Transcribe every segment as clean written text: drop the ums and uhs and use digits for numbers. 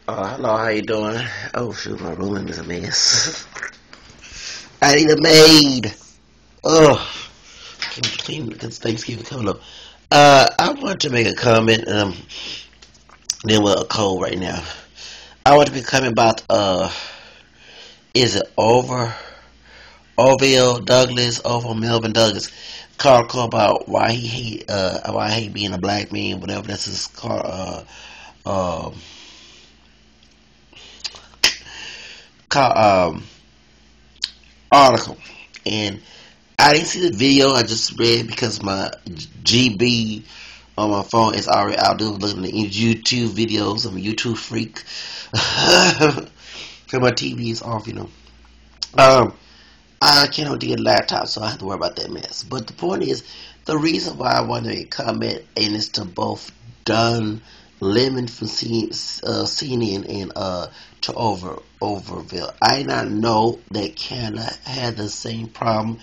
Hello, how you doing? Oh shoot, my room is a mess. I need a maid. Ugh, can we clean because Thanksgiving coming up. I want to make a comment. Then we're cold right now. I want to be coming about is it Orville Douglas, over Melvin Douglas, call about why he hate being a black man, whatever that's his car call article. And I didn't see the video. I just read because my GB on my phone is already out there looking at YouTube videos. I'm a YouTube freak. Cause my TV is off. Um, I can't get a laptop, so I have to worry about that mess. But the point is, the reason why I want to comment and it's to both Dunn Lemon from CNN and to Overville. I not know that Canada had the same problem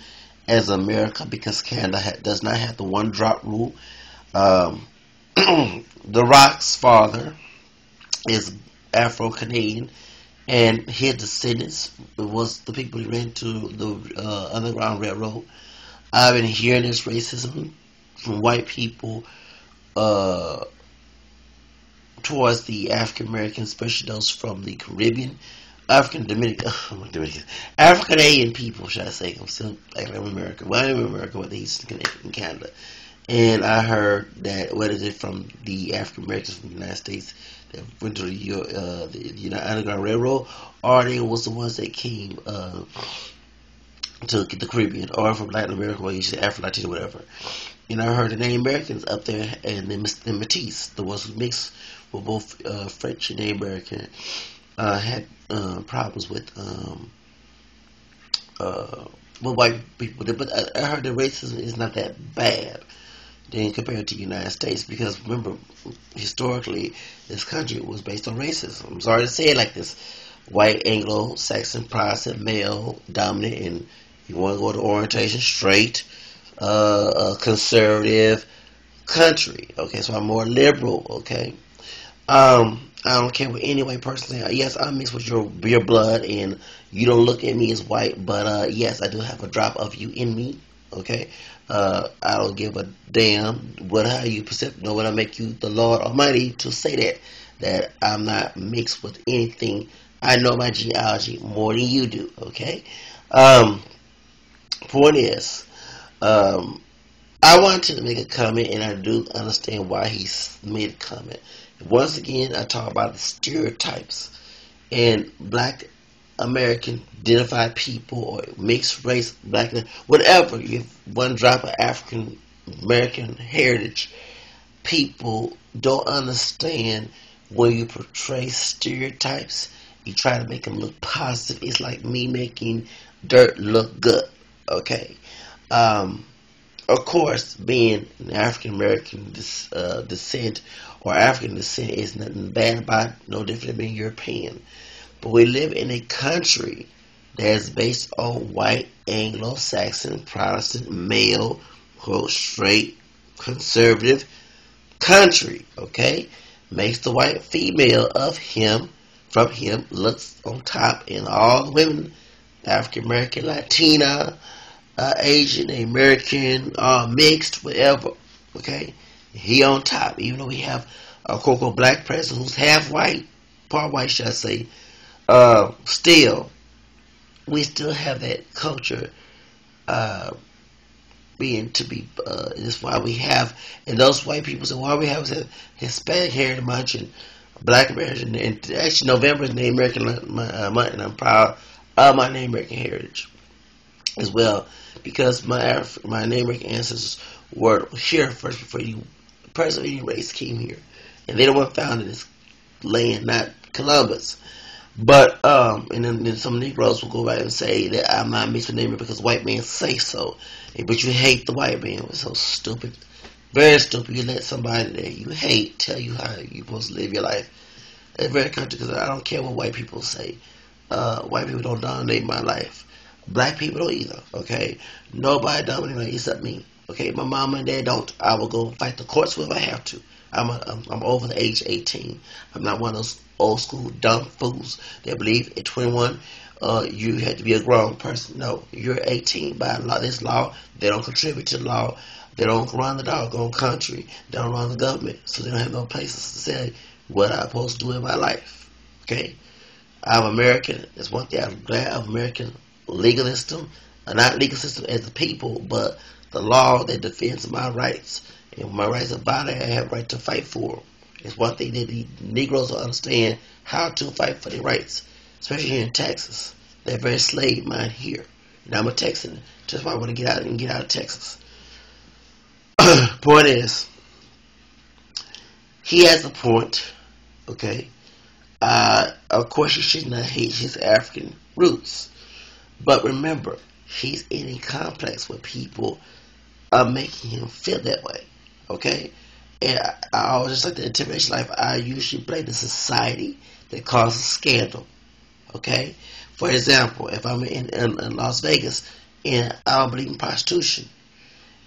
as America because Canada does not have the one drop rule. Um, the Rock's father is Afro Canadian, and his descendants was the people who ran to the Underground Railroad. I've been hearing this racism from white people uh, towards the African Americans, especially those from the Caribbean, African Dominican, African Canadian people, should I say? I'm still like I'm American. Well, I'm American, but he's in Canada. And I heard that what is it from the African Americans from the United States that went to the United Underground Railroad, or they was the ones that came to the Caribbean, or from Latin America, or you say Afro Latino, whatever. And I heard the Native Americans up there, and the Métis, the ones who mixed with both French and Native American, had problems with white people. But I heard the racism is not that bad than compared to the United States, because remember, historically, this country was based on racism. I'm sorry to say it like this: white, Anglo-Saxon, Protestant, male, dominant, and you want to go to orientation, straight, conservative country. Okay, so I'm more liberal. Okay, I don't care what any white person say. Yes, I'm mixed with your blood, and you don't look at me as white, but yes, I do have a drop of you in me. Okay, I don't give a damn how you perceive. No, when I make you the Lord Almighty to say that I'm not mixed with anything. I know my genealogy more than you do. Okay. Point is, I wanted to make a comment, and I do understand why he made a comment. Once again, I talk about the stereotypes and black American identified people or mixed race, black, whatever. You have one drop of African American heritage. People don't understand when you portray stereotypes. You try to make them look positive. It's like me making dirt look good. Okay. Of course, being an African American descent or African descent is nothing bad about it, no different than being European. But we live in a country that is based on white, Anglo-Saxon, Protestant, male, quote, straight, conservative country, okay? Makes the white female from him, looks on top, and all the women, African American, Latina, Asian, American, mixed, whatever, okay? He on top, even though we have a Coco black president who's half white, part white, should I say, still, we still have that culture being to be. That's why we have, and those white people say, why we have Hispanic heritage month and Black American, and actually November is Native American month, and I'm proud of my Native American heritage as well, because my Native American ancestors were here first before the person of any race came here, and they the one founded this land, not Columbus. But and then some Negroes will go back and say that I'm not mixed with Negro because white men say so. But you hate the white man. It's so stupid, very stupid. You let somebody that you hate tell you how you're supposed to live your life. It's very country, because I don't care what white people say. White people don't dominate my life. Black people don't either. Okay, nobody dominates me except me. Okay, my mom and dad don't. I will go fight the courts if I have to. I'm over the age of 18. I'm not one of those old school dumb fools that believe at 21 you have to be a grown person. No, you're 18 by law. This law, they don't contribute to the law. They don't run the doggone country. They don't run the government, so they don't have no places to say what I'm supposed to do in my life. Okay, I'm American. That's one thing I'm glad of American legal system, not legal system as a people, but the law that defends my rights. And when my rights are violated, I have a right to fight for them. It's one thing that the Negroes will understand how to fight for their rights, especially here in Texas. They're very slave mind here. And I'm a Texan. That's why I want to get out of Texas. Point is, he has a point. Okay. Of course, he should not hate his African roots. But remember, he's in a complex where people are making him feel that way. Okay? And I always just like the intimidation life. I usually blame the society that causes scandal. Okay? For example, if I'm in Las Vegas and I don't believe in prostitution,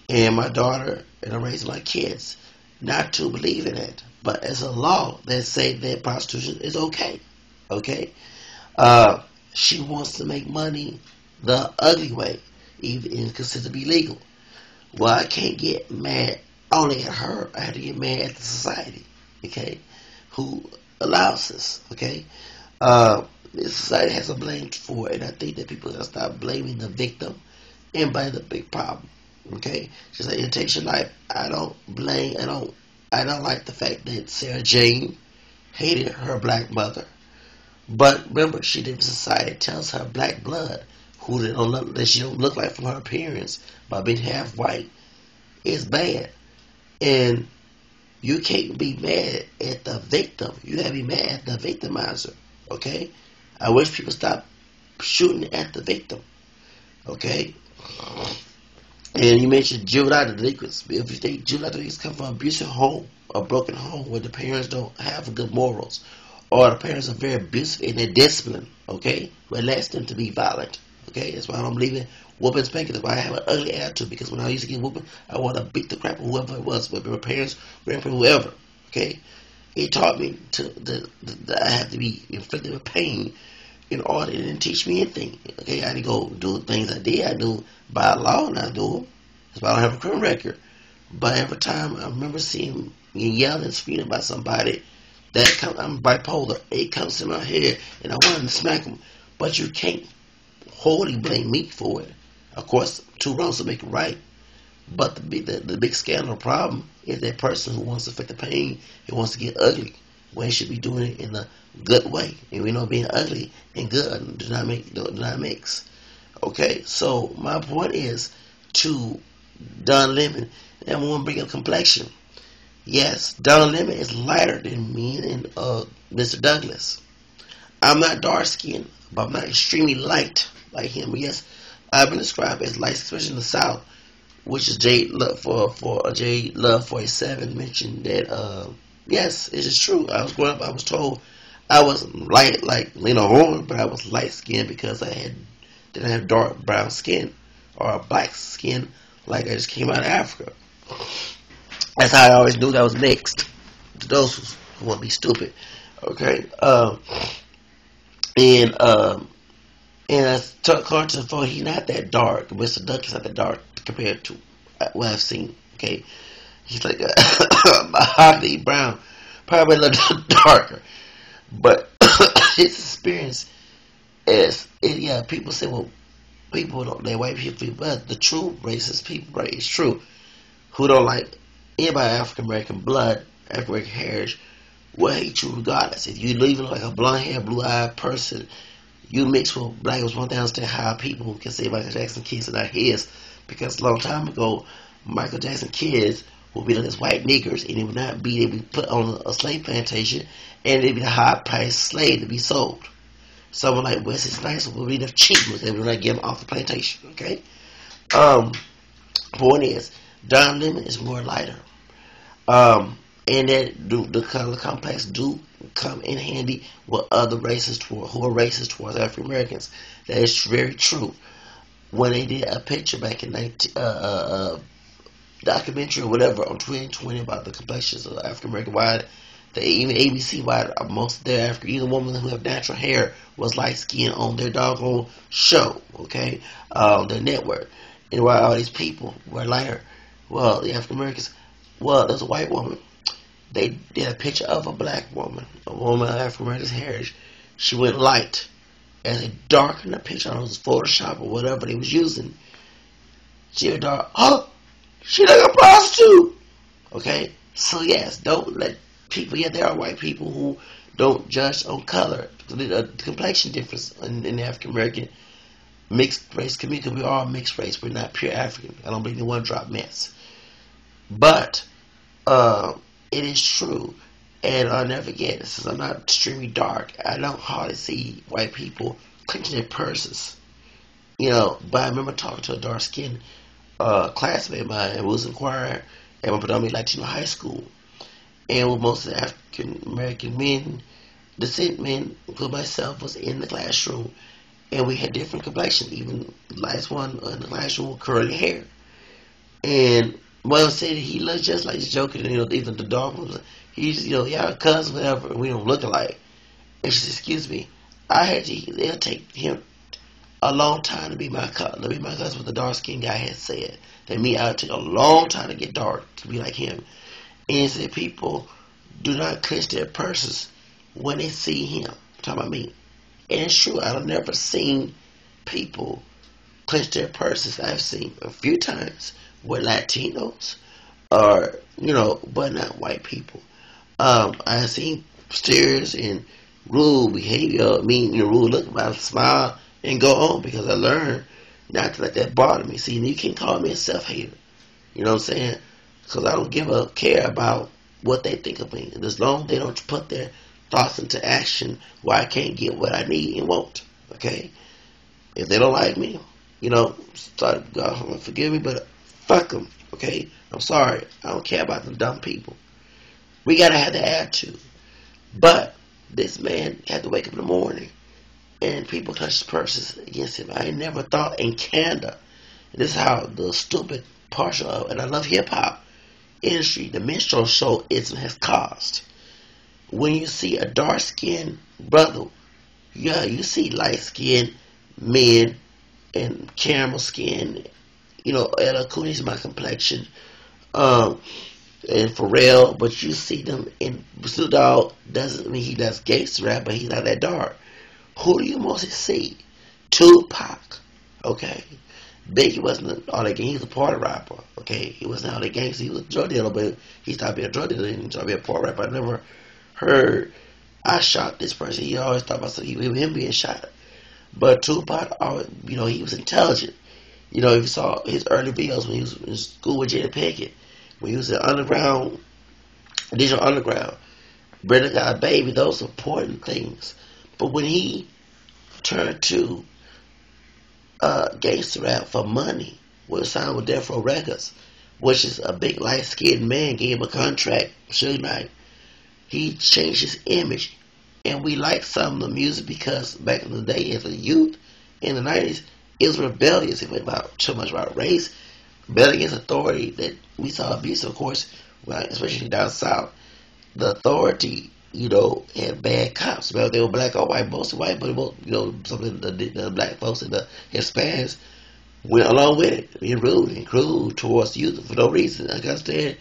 and my daughter and I'm raising my kids not to believe in it, but as a law that say that prostitution is okay. Okay? She wants to make money the ugly way, even considered to be legal. Well, I can't get mad only at her. I have to get mad at the society, okay, who allows this, okay. The society has a blame for it, and I think that people gotta stop blaming the victim and blame the big problem, okay. Just like it takes your life. I don't like the fact that Sarah Jane hated her black mother. But remember, she did. Society tells her black blood, that she don't look like from her appearance by being half white, is bad. And you can't be mad at the victim. You gotta be mad at the victimizer. Okay? I wish people stop shooting at the victim. Okay? And you mentioned juvenile delinquents. If you think juvenile delinquents come from an abusive home, a broken home where the parents don't have good morals, or the parents are very abusive in their discipline, okay, relax them to be violent, okay. That's why I don't believe in whooping and spanking. That's why I have an ugly attitude, because when I used to get whooping, I want to beat the crap of whoever it was, whether my parents, grandparents, whoever, okay. It taught me that I have to be inflicted with pain in order. It didn't teach me anything, okay. I didn't go do things I did. I knew by law not do them. That's why I don't have a criminal record. But every time I remember seeing me yelling and screaming by somebody, I'm bipolar. It comes to my head, and I wanted to smack him. But you can't wholly blame me for it. Of course, two wrongs will make it right. But the big scandal problem is that person who wants to feel the pain, who wants to get ugly, when he should be doing it in a good way. And we know being ugly and good do not mix. Okay, so my point is to Don Lemon, and I want to bring up complexion. Yes, Don Lemon is lighter than me and Mr. Douglas. I'm not dark skinned, but I'm not extremely light like him. Yes, I've been described as light, especially in the South, which is J Love for J Love 47 mentioned that. Yes, it is true. I was growing up. I was told I wasn't light like Lena Horne, but I was light skinned because I didn't have dark brown skin or black skin like I just came out of Africa. That's how I always knew that I was next. To those who want to be stupid, okay. And as Carter for he's not that dark. Mr. Duck is not that dark compared to what I've seen. Okay, he's like a mahogany brown, probably a little darker, but his experience is yeah. People say, well, people don't they white people, but the true racist people, right? It's true who don't like anybody African American blood, African American heritage, will hate you regardless. If you leave like a blonde haired, blue eyed person, you mix with black, was one thing I understand how people can say Michael Jackson kids are not his, because a long time ago Michael Jackson kids would be like as white niggers, and they would not be, they would be put on a slave plantation, and they'd be the high priced slave to be sold. Someone like Wesley Snipes would be the cheap ones, they would not get them off the plantation. Okay. Point is, Don Lemon is more lighter. And that the color complex do come in handy with other races who are racist towards African Americans. That is very true. When they did a picture back in documentary or whatever on 2020 about the complexions of African American. Why they even ABC, why most of their African, even women who have natural hair was light skinned on their doggone show, okay, their network, and why all these people were lighter. Well, the African Americans, well, there's a white woman. They did a picture of a black woman, a woman of African American heritage. She went light, and they darkened the picture. I don't know if it was Photoshop or whatever they was using. She was dark. Oh, she like a prostitute. Okay, so yes, don't let people. Yeah, there are white people who don't judge on color, the complexion difference in the African American mixed race community. We are mixed race. We're not pure African. I don't believe in one drop mess. But it is true, and I'll never forget. Since I'm not extremely dark, I don't hardly see white people clenching their purses. You know, but I remember talking to a dark skinned classmate of mine who was in choir at my predominantly Latino high school, and with most of the African American men, descent men, including myself, was in the classroom, and we had different complexions. Even the last one in the classroom with curly hair, and one said he looks just like he's joking. You know, even the dog was, he's, you know, y'all cousins, whatever. And we don't look alike. And she said, "Excuse me, I had to. It'll take him a long time to be my cousin. To be my cousin." What the dark skinned guy had said that me, I would take a long time to get dark to be like him. And he said people do not clench their purses when they see him. I'm talking about me. And it's true. I've never seen people clench their purses. I've seen a few times with Latinos or, you know, but not white people. I've seen stares and rude behavior, mean, you know, rude look, but I smile and go on because I learned not to let that bother me. See, you can't call me a self-hater. You know what I'm saying? Because I don't give a care about what they think of me. And as long as they don't put their thoughts into action where I can't get what I need and want. Okay? If they don't like me, you know, sorry, God, forgive me, but fuck them. Okay? I'm sorry. I don't care about them dumb people. We gotta have the attitude. But this man had to wake up in the morning and people touched purses against him. I never thought in Canada. This is how the stupid partial of, and I love hip hop industry, the minstrel show ism has caused. When you see a dark skinned brother, yeah, you see light skinned men and caramel skin, you know, Ella Cooney's my complexion, and Pharrell, but you see them in Snoop Dogg doesn't mean he does gangster rap, but he's not that dark. Who do you mostly see? Tupac, okay? Biggie wasn't all that gang. He was a party rapper, okay? He wasn't all that gangster. He was a drug dealer, but he stopped being a drug dealer and started being a party rapper. I never heard, I shot this person. He always thought about him being shot. But Tupac, always, you know, he was intelligent. You know, if you saw his early videos when he was in school with Jada Pinkett, when he was in underground, digital underground, Brenda Got a Baby, those are important things. But when he turned to gangster rap for money, was signed with Death Row Records, which is a big light-skinned man, gave him a contract, Suge Knight. He changed his image, and we liked some of the music because back in the day, as a youth in the 90s, it was rebellious. It was about too much about race, rebellion against authority. That we saw abuse, of course, especially down south. The authority, you know, had bad cops. Well, they were black or white, mostly white, but both, you know, some of the black folks and the Hispanics went along with it, being rude and cruel towards youth for no reason. I understand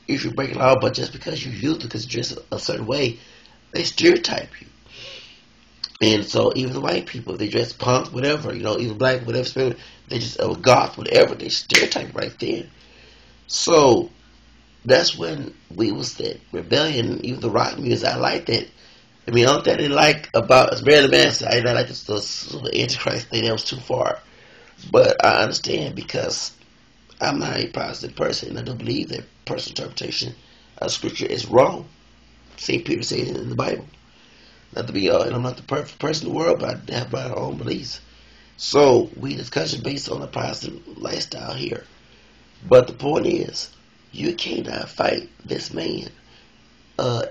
if you break law, but just because you're youth, because you dress a certain way, they stereotype you. And so even the white people, if they dress punk, whatever, you know, even black, whatever, they just, goth, whatever, they stereotype right there. So that's when we was that rebellion, even the rock music, I liked it. I mean, all that I didn't like about Marilyn Manson, I didn't like the Antichrist thing, that was too far. But I understand because I'm not a Protestant person, and I don't believe that personal interpretation of Scripture is wrong. St. Peter says it in the Bible. Not to be, and I'm not the perfect person in the world, but I have my own beliefs. So we discussion based on a Protestant lifestyle here. But the point is, you cannot fight this man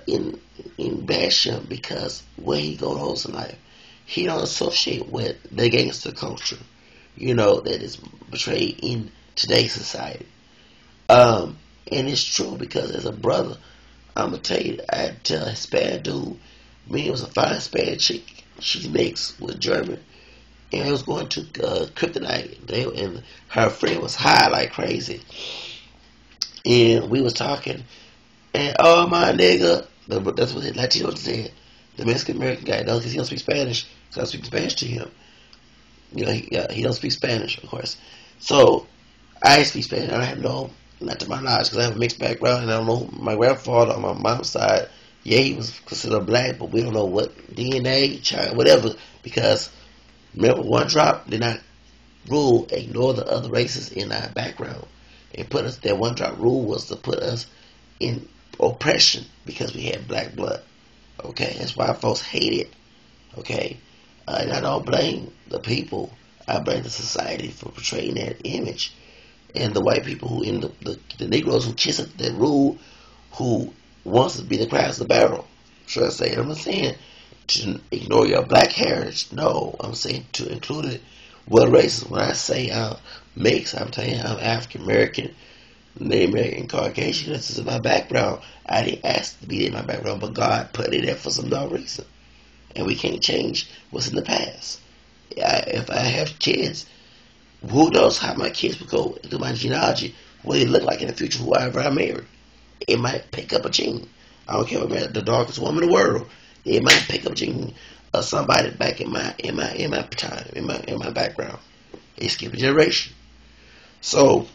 in bash him because where he goes in life, he don't associate with the gangster culture, you know, that is portrayed in today's society. And it's true because as a brother, I'm gonna tell you, I tell a Hispanic dude, me, it was a fine Hispanic chick. She's mixed with German, and I was going to Kryptonite. And her friend was high like crazy, and we was talking, and oh my nigga, that's what the Latino said. The Mexican American guy knows because he don't speak Spanish. So I speak Spanish to him. You know, he don't speak Spanish, of course. So I speak Spanish. I don't have no, not to my knowledge, because I have a mixed background, and I don't know my grandfather on my mom's side. Yeah, he was considered black, but we don't know what DNA, China, whatever, because remember, one drop did not rule ignore the other races in our background and put us. That one drop rule was to put us in oppression because we had black blood. Okay, that's why folks hate it. Okay, and I don't blame the people. I blame the society for portraying that image, and the white people who in the Negroes who kiss it, that rule, who wants to be the crabs of the barrel. Should I say it? I'm not saying to ignore your black heritage. No, I'm saying to include it. What races? When I say I'm mixed, I'm telling you I'm African American, Native American, Caucasian. This is my background. I didn't ask to be in my background, but God put it there for some dumb reason, and we can't change what's in the past. If I have kids, who knows how my kids would go through my genealogy, what they look like in the future, whoever I marry. It might pick up a gene. I don't care if I'm the darkest woman in the world. It might pick up a gene of somebody back in my time, in my background. It skipped a generation. So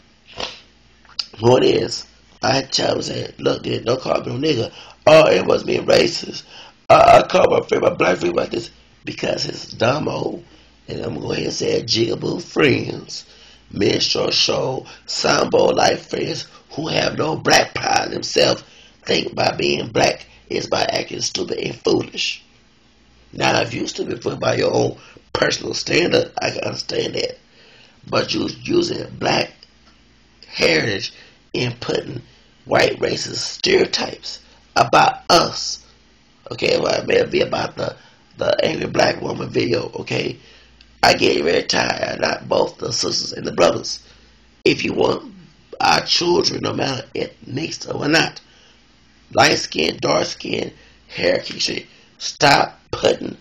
what it is, I tell them, say, look, dude, don't call me no nigga. Oh, it was being racist. I call my friend, my black friend like this because it's dumb old. And I'm going to go ahead and say jigaboo friends, minstrel show, sambo life friends who have no black pride themselves think by being black is by acting stupid and foolish. Now, if you're stupid for by your own personal standard, I can understand that. But you using black heritage and putting white racist stereotypes about us. Okay, well, it may be about the angry black woman video, okay? I get very tired, not both the sisters and the brothers. If you want our children, no matter if mixed or not, light skin, dark skin, hair, stop putting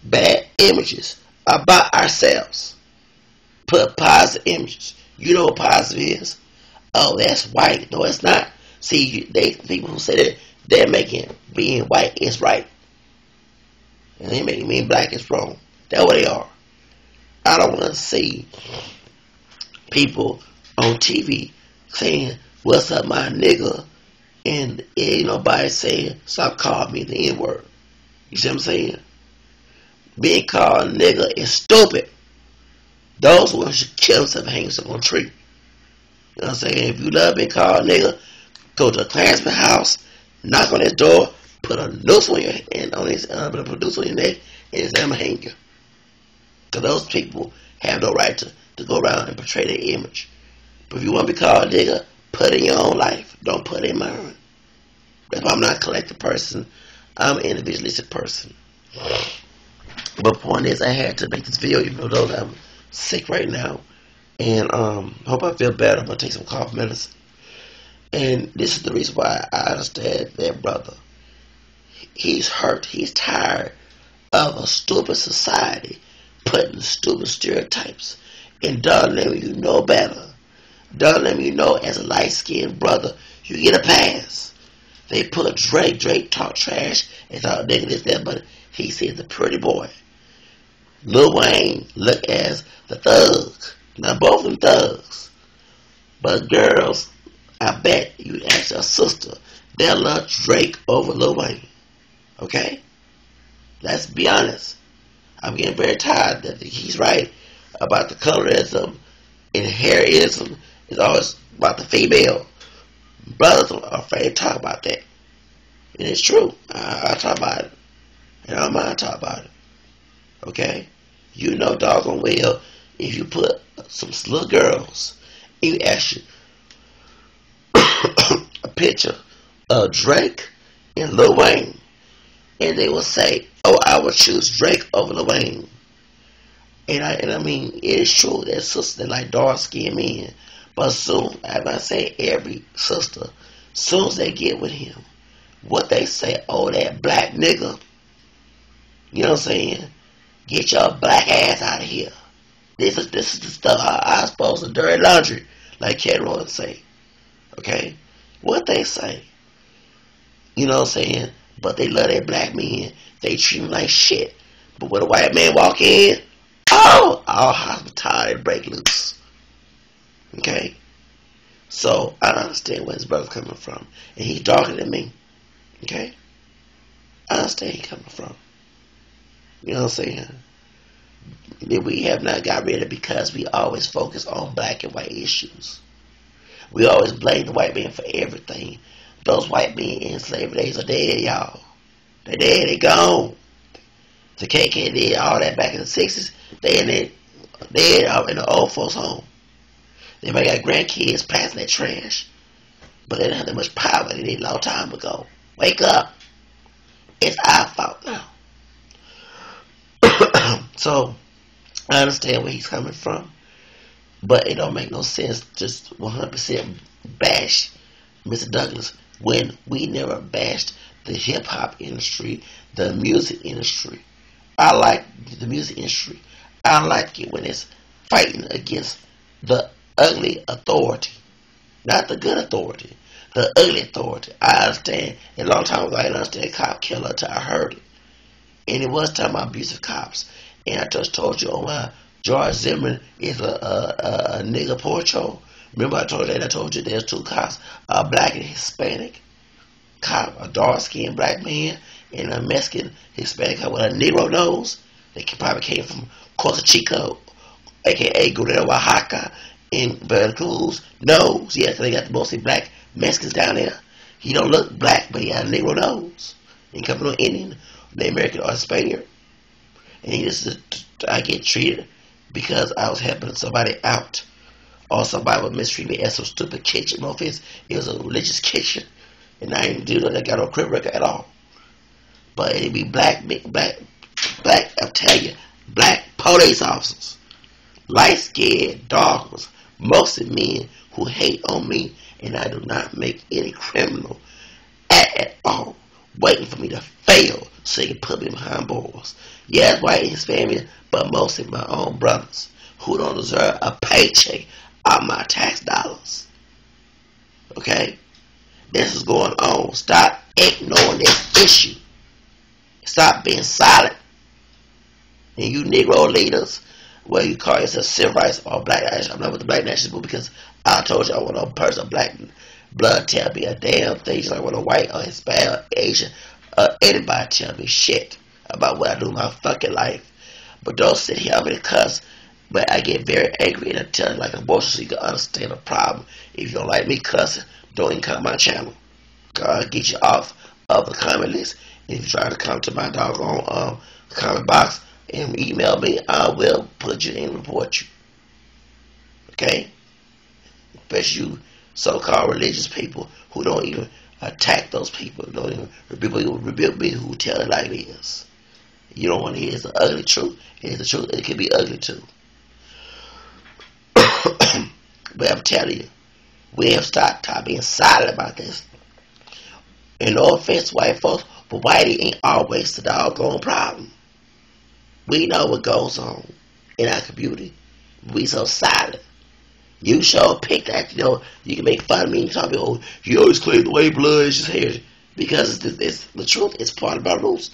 bad images about ourselves. Put positive images. You know what positive is? Oh, that's white. No, it's not. See, people who say that they're making being white is right, and they making being black is wrong. That's what they are. I don't want to see people on TV saying, "What's up, my nigga?" and ain't nobody saying, "Stop calling me the N-word." You see what I'm saying? Being called a nigga is stupid. Those ones should kill themselves and hang themselves on a tree. You know what I'm saying? If you love being called a nigga, go to a Klansman house, knock on his door, put a noose on your hand, put a noose on your neck, and his name hang you. Because those people have no right to go around and portray their image. But if you want to be called a nigga, put it in your own life. Don't put it in mine. That's why I'm not a collective person. I'm an individualistic person. But the point is, I had to make this video, even though I'm sick right now. And hope I feel better. I'm going to take some cough medicine. And this is the reason why I understand that brother. He's hurt. He's tired of a stupid society putting stupid stereotypes and don't let you know better. Don't let you know as a light-skinned brother, you get a pass. They put Drake talk trash and talk negative that, but he said the pretty boy. Lil Wayne look as the thug. Now both of them thugs. But girls, I bet you ask your sister, they'll love Drake over Lil Wayne. Okay? Let's be honest. I'm getting very tired that he's right about the colorism and hairism. It's always about the female. Brothers are afraid to talk about that. And it's true. I talk about it. And I don't mind talk about it. Okay? You know doggone well if you put some little girls and you ask you a picture of Drake and Lil Wayne, and they will say, "Oh, I would choose Drake over Lil Wayne." And I mean, it is true that sisters that like dark skinned men, But soon, as I say, every sister, soon as they get with him, what they say, oh, that black nigga, you know what I'm saying? Get your black ass out of here. This is the stuff I supposed to dirty laundry, like Cameron would say. Okay? What they say. You know what I'm saying? But they love their black men. They treat them like shit. But when a white man walk in, oh, all hospitality break loose. Okay? So, I understand where his brother's coming from. And he's darker than me. Okay? I understand he's coming from. You know what I'm saying? We have not got rid of it because we always focus on black and white issues. We always blame the white man for everything. Those white men in slavery days are dead, y'all. They're dead, they're gone. The KK did all that back in the 60s. They in the old folks' home. They might got grandkids passing that trash. But they didn't have that much power they did a long time ago. Wake up. It's our fault now. So, I understand where he's coming from. But it don't make no sense just 100% bash Mr. Douglas when we never bashed the hip-hop industry, the music industry. I like the music industry. I like it when it's fighting against the ugly authority. Not the good authority. The ugly authority. I understand. A long time ago, I didn't understand cop killer until I heard it. And it was talking about abusive cops. And I just told you on my George Zimmerman is a nigga porcho. Remember I told you that? I told you there's two cops, a black and Hispanic cop, a dark-skinned black man, and a Mexican Hispanic cop with a Negro nose. They probably came from Costa Chica, a.k.a. Guerrero, Oaxaca, in Veracruz. Nose, yeah, because they got mostly black Mexicans down there. He don't look black, but he had a Negro nose. He come from an Indian, the American, or Spaniard. And he just, I get treated because I was helping somebody out. Or somebody would mistreat me at some stupid kitchen. No offense, it was a religious kitchen. And I didn't do that. I got no crib record at all. But it'd be black, I tell you, black police officers. Light-skinned, dark ones. Mostly men who hate on me. And I do not make any criminal act at all. Waiting for me to fail so they can put me behind bars. Yes, white and Hispanic, but mostly my own brothers who don't deserve a paycheck of my tax dollars. Okay? This is going on. Stop ignoring this issue. Stop being silent. And you Negro leaders, whether you call yourself civil rights or black nationalism, I'm not with the black nationalism because I told you I want a person of black blood tell me a damn thing. Just like when a white or Hispanic or Asian anybody tell me shit about what I do in my fucking life. But don't sit here and cuss. But I get very angry and I tell you like a bullshit so you can understand the problem. If you don't like me cussing, don't even come to my channel. I'll get you off of the comment list. If you try to come to my doggone comment box and email me, I will put you in and report you. Okay? Especially you so-called religious people who don't even attack those people. Don't even people who rebuke me who tell it like it is. You don't want to hear it's the ugly truth. It's the truth. It can be ugly too. But I'm telling you, we have stopped being silent about this. And no offense to white folks, but whitey ain't always the doggone problem. We know what goes on in our community. We so silent. You sure pick that, you can make fun of me and talk about, oh, you always claim the white blood is just here. Because it's the truth, it's part of our roots.